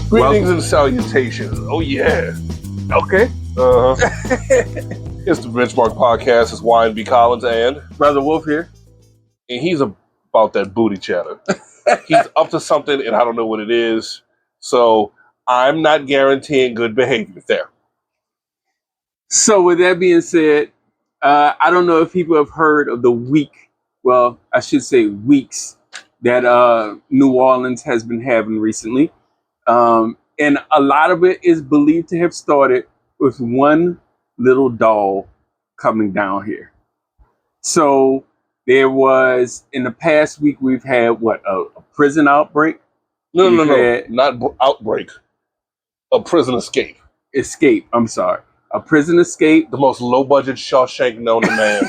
Greetings and salutations. Oh, yeah. Okay. It's the Benchmark Podcast. It's Wine B. Collins and Brother Wolf here. And he's about that booty chatter. He's up to something, and I don't know what it is. So I'm not guaranteeing good behavior there. So with that being said, I don't know if people have heard of the week. Well, I should say weeks that New Orleans has been having recently. And a lot of it is believed to have started with one little doll coming down here. So there was, in the past week, we've had a prison outbreak? No, not outbreak. A prison escape. Escape, I'm sorry. A prison escape. The most low-budget Shawshank known to man.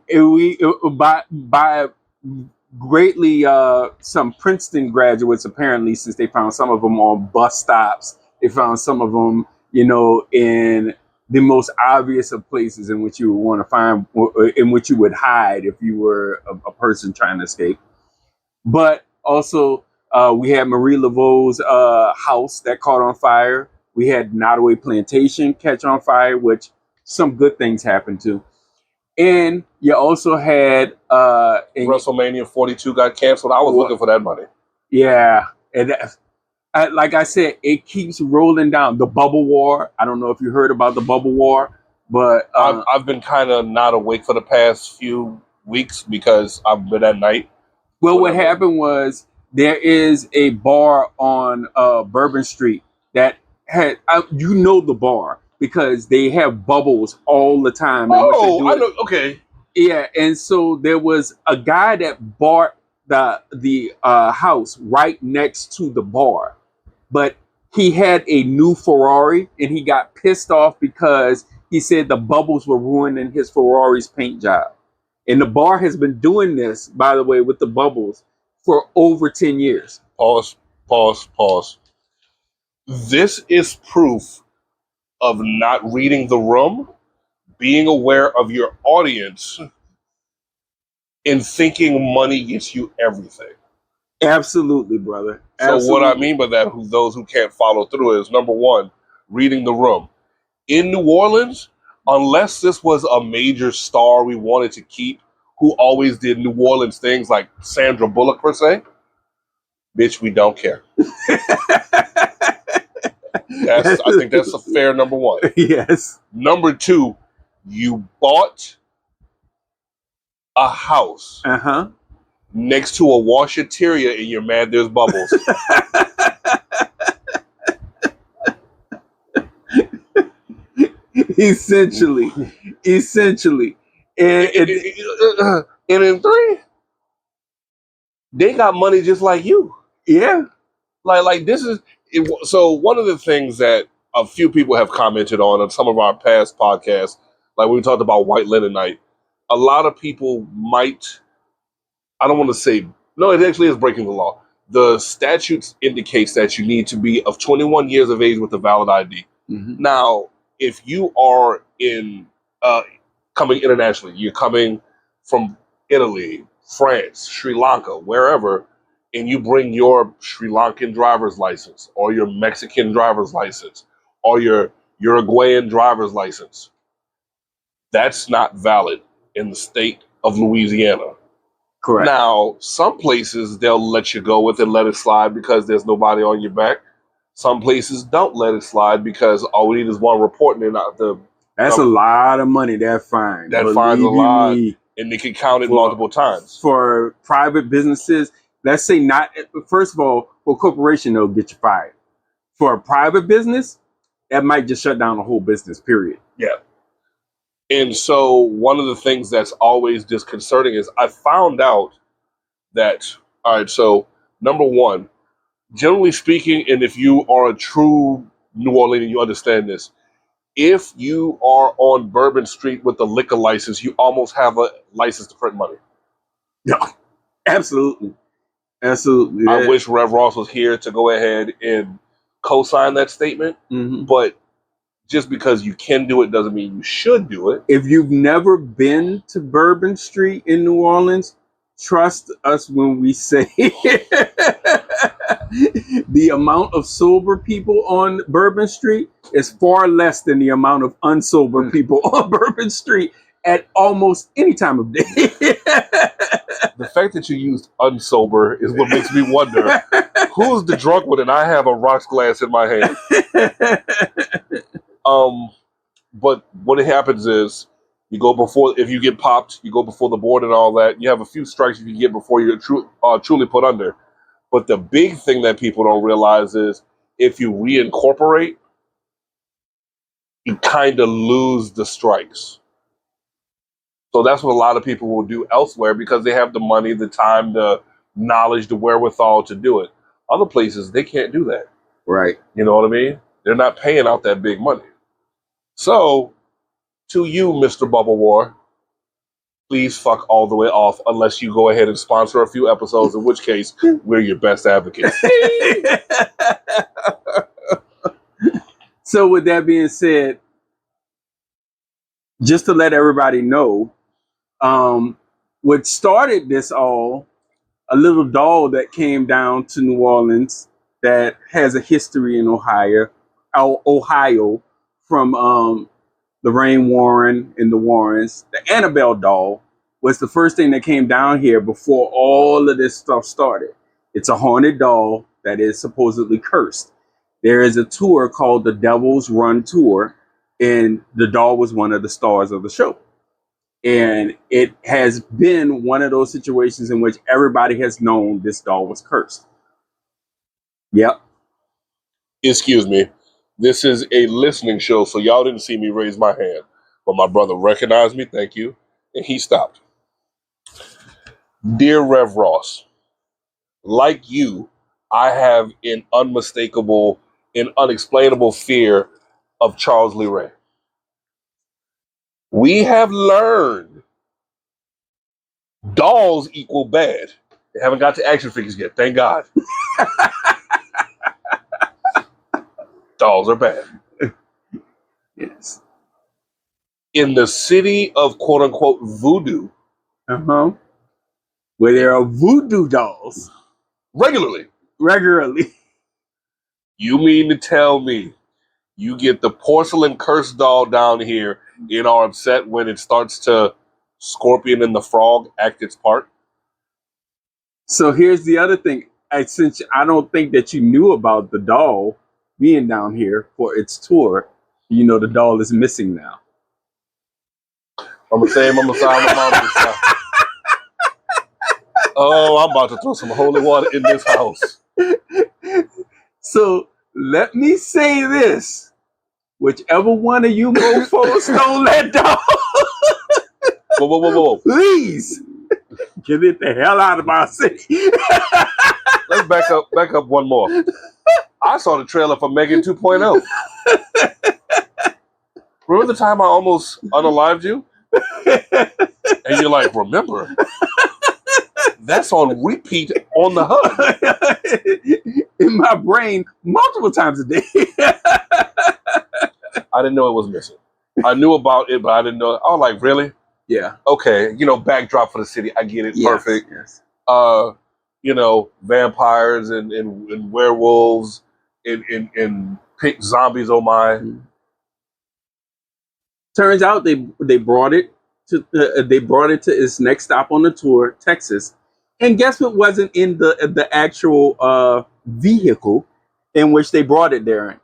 And by greatly some Princeton graduates, apparently, since they found some of them on bus stops. They found some of them, in the most obvious of places in which you would want to find, in which you would hide if you were a person trying to escape. But also, we had Marie Laveau's house that caught on fire. We had Nottoway Plantation catch on fire, which some good things happened to. And you also had WrestleMania 42 got canceled. I was looking for that money. Yeah, and like I said, it keeps rolling down. The bubble war. I don't know if you heard about the bubble war, but I've been kind of not awake for the past few weeks because I've been at night. Well, what happened was there is a bar on Bourbon Street that had the bar because they have bubbles all the time. Oh, I know. Okay. Yeah, and so there was a guy that bought the house right next to the bar, but he had a new Ferrari and he got pissed off because he said the bubbles were ruining his Ferrari's paint job. And the bar has been doing this, by the way, with the bubbles for over 10 years. Pause. This is proof of not reading the room, being aware of your audience, and thinking money gets you everything. Absolutely, brother. Absolutely. So what I mean by that, those who can't follow through, is number one, reading the room. In New Orleans, unless this was a major star we wanted to keep, who always did New Orleans things like Sandra Bullock per se, bitch, we don't care. I think that's a fair number one. Yes. Number two, you bought a house next to a washateria and you're mad there's bubbles. Essentially. And in three, they got money just like you. Yeah. Like this is so one of the things that a few people have commented on some of our past podcasts, like when we talked about White Linen Night, a lot of people might, I don't want to say, no, it actually is breaking the law. The statutes indicates that you need to be of 21 years of age with a valid ID. Mm-hmm. Now, if you are coming internationally, you're coming from Italy, France, Sri Lanka, wherever, and you bring your Sri Lankan driver's license or your Mexican driver's license or your Uruguayan driver's license, that's not valid in the state of Louisiana. Correct. Now, some places they'll let you go with it and let it slide because there's nobody on your back. Some places don't let it slide because all we need is one report and they're not the. That's a lot of money, that fine. That fine's a lot, and they can count it multiple times. For private businesses, let's say not, first of all, for a corporation, they'll get you fired. For a private business, that might just shut down the whole business, period. Yeah. And so one of the things that's always disconcerting is I found out that, all right, so number one, generally speaking, and if you are a true New Orleanian, you understand this, if you are on Bourbon Street with a liquor license, you almost have a license to print money. Yeah, absolutely. Absolutely. I wish Rev Ross was here to go ahead and co-sign that statement, but just because you can do it doesn't mean you should do it. If you've never been to Bourbon Street in New Orleans, trust us when we say the amount of sober people on Bourbon Street is far less than the amount of unsober people on Bourbon Street at almost any time of day. The fact that you used unsober is what makes me wonder who's the drunk one, and I have a rocks glass in my hand. But what happens is you go before, if you get popped, you go before the board and all that. You have a few strikes you can get before you're truly put under. But the big thing that people don't realize is if you reincorporate, you kind of lose the strikes. So that's what a lot of people will do elsewhere because they have the money, the time, the knowledge, the wherewithal to do it. Other places, they can't do that. Right. You know what I mean? They're not paying out that big money. So, to you, Mr. Bubble War, please fuck all the way off unless you go ahead and sponsor a few episodes, in which case, we're your best advocates. So with that being said, just to let everybody know, what started this all, a little doll that came down to New Orleans that has a history in Ohio from Lorraine Warren and the Warrens. The Annabelle doll was the first thing that came down here before all of this stuff started. It's a haunted doll that is supposedly cursed. There is a tour called the Devil's Run Tour, and the doll was one of the stars of the show. And it has been one of those situations in which everybody has known this doll was cursed. Yep. Excuse me. This is a listening show, so y'all didn't see me raise my hand. But my brother recognized me, thank you, and he stopped. Dear Rev Ross, like you, I have an unmistakable and unexplainable fear of Charles Lee Ray. We have learned dolls equal bad. They haven't got to action figures yet, thank God. Dolls are bad. Yes. In the city of quote unquote voodoo, where there are voodoo dolls regularly. You mean to tell me you get the porcelain curse doll down here and are upset when it starts to Scorpion and the Frog act its part? So here's the other thing. Since I don't think that you knew about the doll being down here for its tour, you know the doll is missing now. I'm gonna say I'm gonna sign my mom this time. Oh, I'm about to throw some holy water in this house. So let me say this. Whichever one of you mofos stole that doll, Whoa. please get it the hell out of our city. Let's back up one more. I saw the trailer for Megan 2.0. Remember the time I almost unalived you? And you're like, remember? That's on repeat on the HUD. In my brain, multiple times a day. I didn't know it was missing. I knew about it, but I didn't know. I was like, really? Yeah. Okay, backdrop for the city. I get it. Yes, perfect. Yes. Vampires and werewolves and pink zombies, oh my. Mm-hmm. Turns out they brought it to its next stop on the tour, Texas. And guess what wasn't in the actual vehicle in which they brought it there in?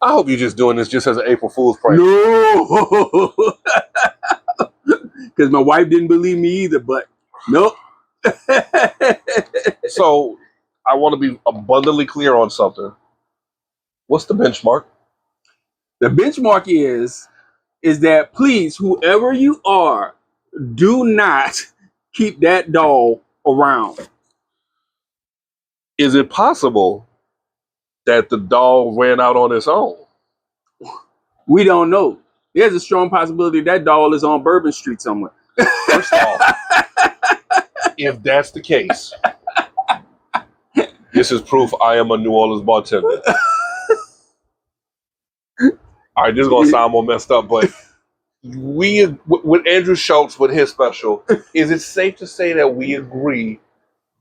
I hope you're just doing this just as an April Fool's prank. No, because my wife didn't believe me either. But nope. So I want to be abundantly clear on something. What's the benchmark? The benchmark is that please, whoever you are, do not keep that doll around. Is it possible that the doll ran out on its own? We don't know. There's a strong possibility that doll is on Bourbon Street somewhere. First off, if that's the case, this is proof I am a New Orleans bartender. All right, this is going to sound more messed up, but with Andrew Schultz with his special, is it safe to say that we agree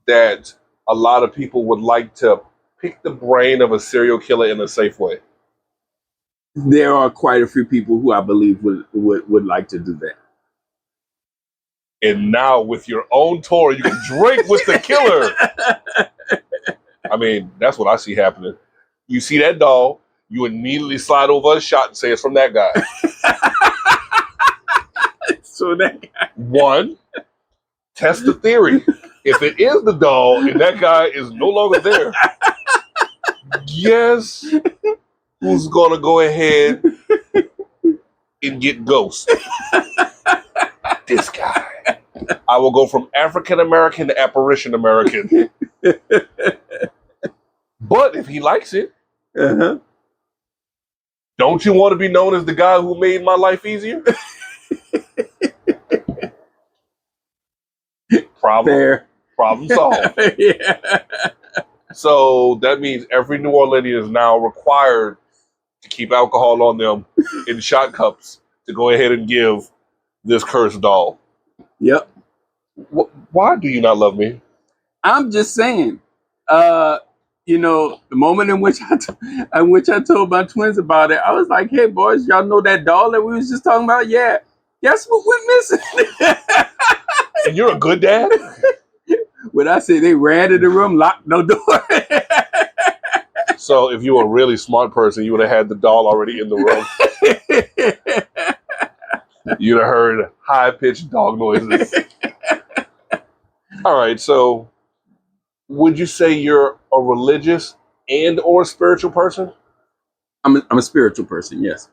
that a lot of people would like to pick the brain of a serial killer in a safe way. There are quite a few people who I believe would like to do that. And now with your own tour, you can drink with the killer. I mean, that's what I see happening. You see that doll, you immediately slide over a shot and say it's from that guy. So that guy. One, test the theory. If it is the doll and that guy is no longer there, guess who's gonna go ahead and get Ghost? This guy. I will go from African American to Apparition American. But if he likes it, don't you want to be known as the guy who made my life easier? Problem solved. Yeah. So that means every New Orleanian is now required to keep alcohol on them in shot cups to go ahead and give this cursed doll. Yep. Why do you not love me? I'm just saying. The moment in which I told my twins about it, I was like, "Hey, boys, y'all know that doll that we was just talking about? Yeah. Guess what we're missing?" And you're a good dad? When I say they ran to the room, locked no door. So if you were a really smart person, you would have had the doll already in the room. You'd have heard high-pitched dog noises. All right, so would you say you're a religious and or spiritual person? I'm a spiritual person, yes.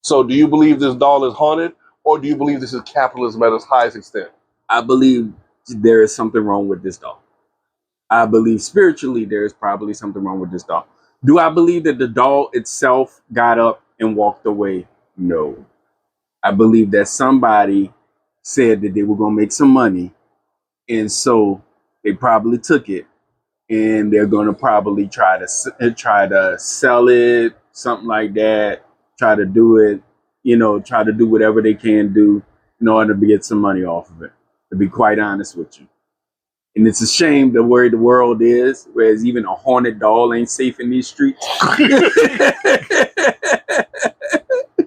So do you believe this doll is haunted, or do you believe this is capitalism at its highest extent? I believe there is something wrong with this doll. I believe spiritually there is probably something wrong with this doll. Do I believe that the doll itself got up and walked away? No. I believe that somebody said that they were going to make some money, and so they probably took it, and they're going to probably try to sell it, something like that. Try to do it, try to do whatever they can do in order to get some money off of it. To be quite honest with you. And it's a shame the way the world is, whereas even a haunted doll ain't safe in these streets.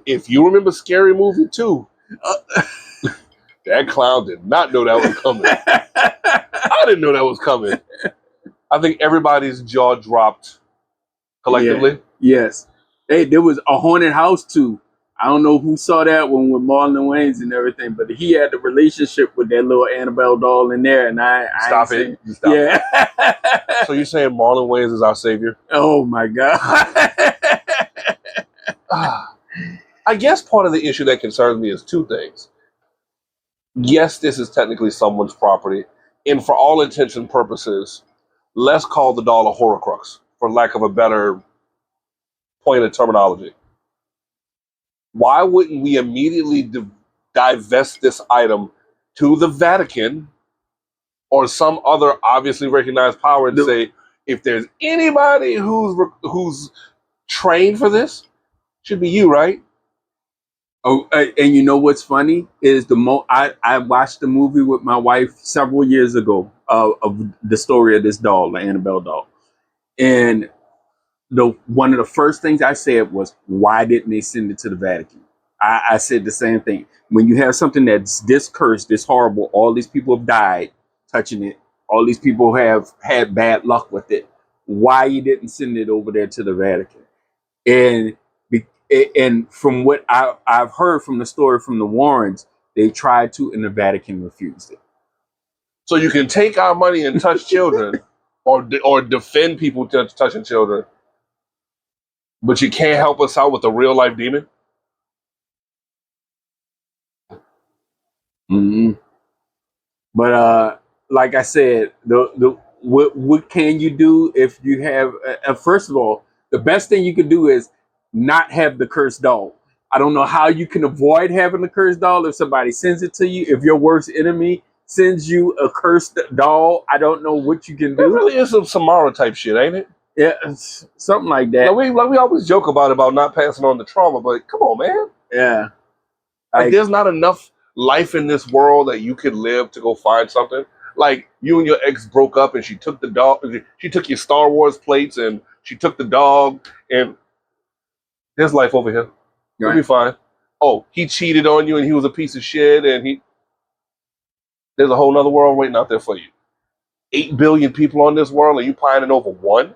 If you remember Scary Movie 2, that clown did not know that was coming. I didn't know that was coming. I think everybody's jaw dropped collectively. Yeah. Yes. Hey, there was a haunted house too. I don't know who saw that one with Marlon Wayans and everything, but he had the relationship with that little Annabelle doll in there, and I Stop it. Yeah. So you're saying Marlon Wayans is our savior? Oh my God. I guess part of the issue that concerns me is two things. Yes, this is technically someone's property, and for all intents and purposes, let's call the doll a horcrux, for lack of a better point of terminology. Why wouldn't we immediately divest this item to the Vatican or some other obviously recognized power and say, if there's anybody who's trained for this, should be you, right? Oh, and you know what's funny is I watched the movie with my wife several years ago of the story of this doll, the Annabelle doll, and one of the first things I said was, why didn't they send it to the Vatican? I said the same thing. When you have something that's this cursed, this horrible, all these people have died touching it, all these people have had bad luck with it, why you didn't send it over there to the Vatican? And from what I've heard from the story from the Warrens, they tried to, and the Vatican refused it. So you can take our money and touch children, or defend people touching children, but you can't help us out with a real life demon? Mm-hmm. But like I said, what can you do if you have? First of all, the best thing you can do is not have the cursed doll. I don't know how you can avoid having the cursed doll if somebody sends it to you. If your worst enemy sends you a cursed doll, I don't know what you can do. It really is some Samara type shit, ain't it? Yeah, something like that. We always joke about not passing on the trauma, but come on, man. Yeah. Like there's not enough life in this world that you could live to go find something. Like you and your ex broke up, and she took the dog. She took your Star Wars plates, and she took the dog. And there's life over here. You'll be fine. Oh, he cheated on you, and he was a piece of shit, and there's a whole nother world waiting out there for you. 8 billion people on this world, and you pining over one?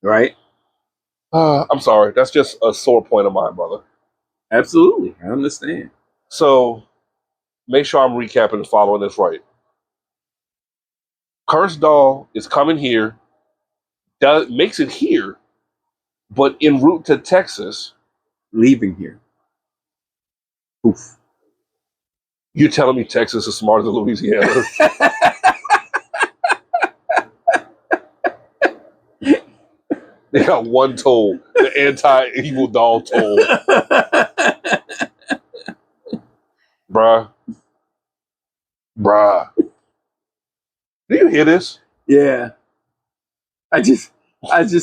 Right. I'm sorry. That's just a sore point of mine, brother. Absolutely. I understand. So make sure I'm recapping and following this right. Cursed Doll is coming here, makes it here, but en route to Texas. Leaving here. Oof. You're telling me Texas is smarter than Louisiana? They got one toll, the anti-evil doll toll. Bruh. Do you hear this? Yeah. I just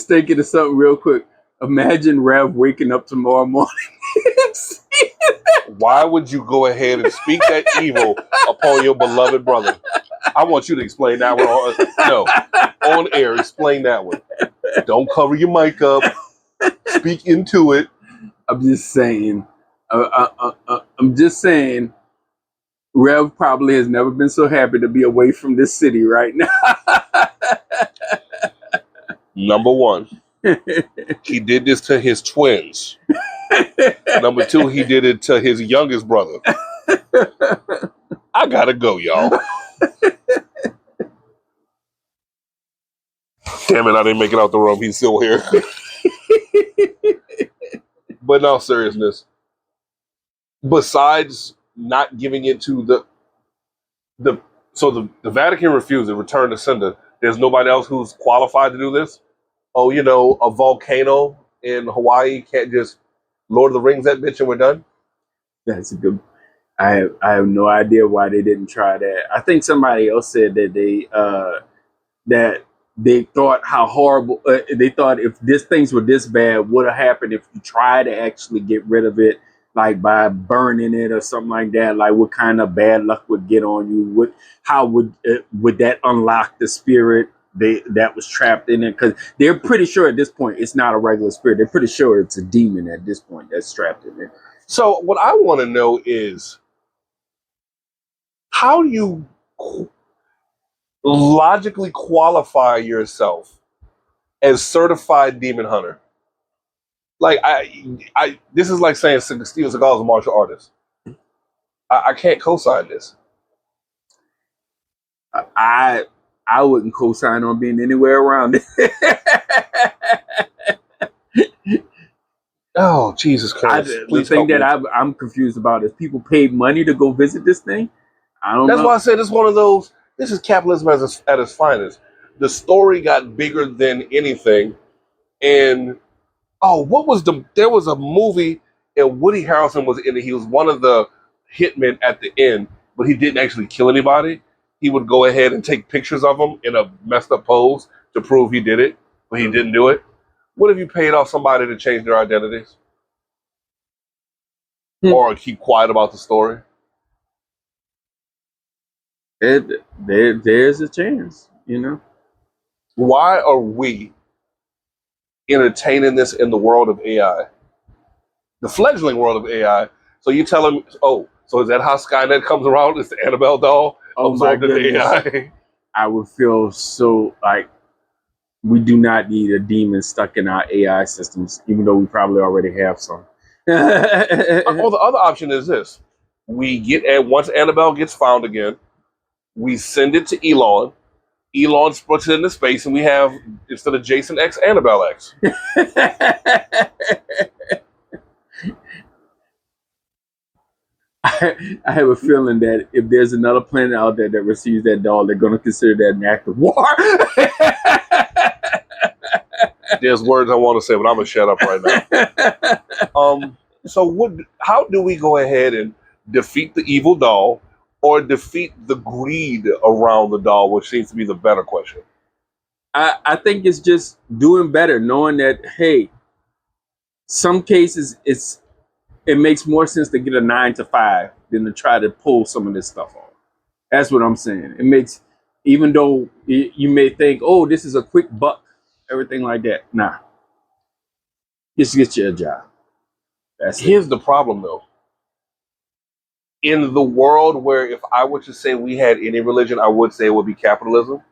thinking of something real quick. Imagine Rev waking up tomorrow morning. Why would you go ahead and speak that evil upon your beloved brother? I want you to explain that one. On air, explain that one. Don't cover your mic up. Speak into it. I'm just saying. I'm just saying. Rev probably has never been so happy to be away from this city right now. Number one, he did this to his twins. Number two, he did it to his youngest brother. I gotta go, y'all. Damn it, I didn't make it out the room. He's still here. But in all seriousness, besides not giving it to the Vatican refused it, returned to sender. There's nobody else who's qualified to do this. Oh, a volcano in Hawaii can't just Lord of the Rings that bitch and we're done. That's a good. I have no idea why they didn't try that. I think somebody else said that they thought how horrible. They thought if things were this bad, would have happened if you try to actually get rid of it, like by burning it or something like that. Like what kind of bad luck would get on you? How would that unlock the spirit that was trapped in it? Because they're pretty sure at this point it's not a regular spirit. They're pretty sure it's a demon at this point that's trapped in it. So what I want to know is how do you logically qualify yourself as certified demon hunter? Like this is like saying Steven Seagal is a martial artist. I can't co-sign this. I wouldn't co-sign on being anywhere around it. Oh, Jesus Christ! The thing that I'm confused about is people paid money to go visit this thing. I don't know. That's why I said it's one of those. This is capitalism at its finest. The story got bigger than anything, and there was a movie and Woody Harrelson was in it. He was one of the hitmen at the end, but he didn't actually kill anybody. He would go ahead and take pictures of them in a messed up pose to prove he did it, but he didn't do it. What if you paid off somebody to change their identities? Or keep quiet about the story? There's a chance, Why are we entertaining this in the world of AI? The fledgling world of AI. So you tell them, so is that how Skynet comes around? It's the Annabelle doll absorbed in the AI? I would feel so like we do not need a demon stuck in our AI systems, even though we probably already have some. Well, the other option is this. Once Annabelle gets found again, we send it to Elon. Elon puts it into space, and we have, instead of Jason X, Annabelle X. I have a feeling that if there's another planet out there that receives that doll, they're going to consider that an act of war. There's words I want to say, but I'm going to shut up right now. How do we go ahead and defeat the evil doll or defeat the greed around the doll, which seems to be the better question? I think it's just doing better, knowing that, hey, some cases it makes more sense to get a 9 to 5 than to try to pull some of this stuff off. That's what I'm saying. It makes, even though you may think, oh, this is a quick buck, everything like that. Nah, just get you a job. That's it. Here's the problem, though. In the world where if I were to say we had any religion, I would say it would be capitalism.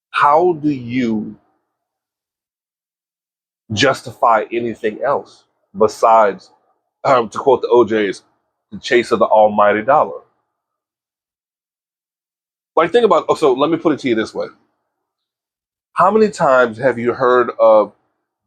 How do you justify anything else besides, to quote the OJs, the chase of the almighty dollar? Like, think about, so let me put it to you this way. How many times have you heard of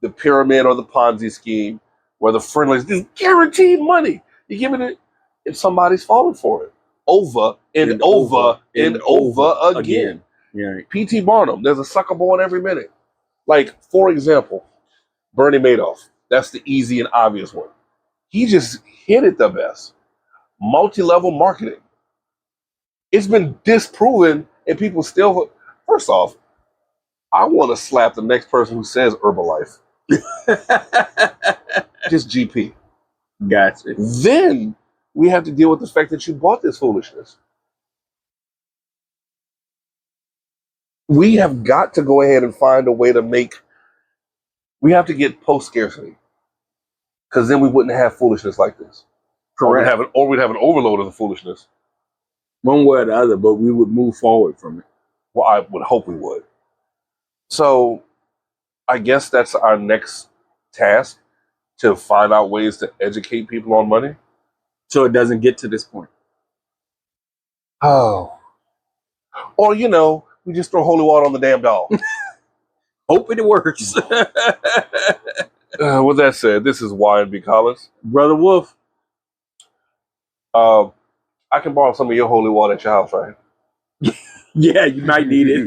the pyramid or the Ponzi scheme where the friend is this guaranteed money? You give it, if somebody's falling for it over and over and over again. Yeah. P.T. Barnum, there's a sucker born every minute. Like, for example, Bernie Madoff. That's the easy and obvious one. He just hit it the best. Multi-level marketing. It's been disproven, and people still. First off, I want to slap the next person who says Herbalife. Just GP. Gotcha. Then we have to deal with the fact that you bought this foolishness. We have got to go ahead and find a way to make. We have to get post scarcity, because then we wouldn't have foolishness like this. Correct. Or we'd have an overload of the foolishness. One way or the other, but we would move forward from it. Well, I would hope we would. So I guess that's our next task, to find out ways to educate people on money. So it doesn't get to this point. Oh. Or, we just throw holy water on the damn doll. Hope it works. With that said, this is Y&B Collins. Brother Wolf. I can borrow some of your holy water at your house, right? Yeah, you might need it.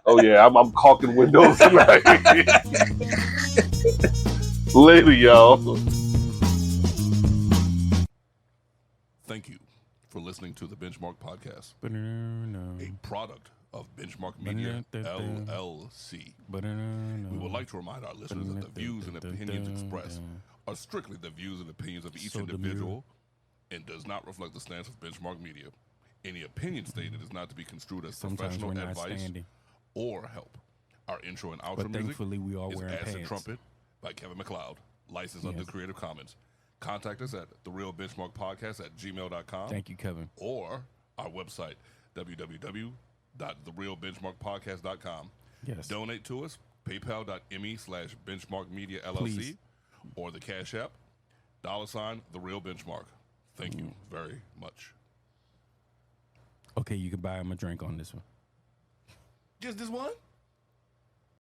Oh, yeah, I'm caulking windows tonight. Later, y'all. Thank you for listening to the Benchmark Podcast, a product of Benchmark Media, LLC. We would like to remind our listeners that the views and opinions expressed are strictly the views and opinions of each individual and does not reflect the stance of Benchmark Media. Any opinion stated is not to be construed as professional advice or help. Our intro and outro music we all is wearing Acid pants. Trumpet by Kevin MacLeod, licensed under Creative Commons. Contact us at therealbenchmarkpodcast@gmail.com. Thank you, Kevin. Or our website, www.therealbenchmarkpodcast.com. Yes. Donate to us, paypal.me/benchmarkmediallc, Please. or the Cash App, $TheRealBenchmark. Thank you very much. Okay, you can buy him a drink on this one. Just this one?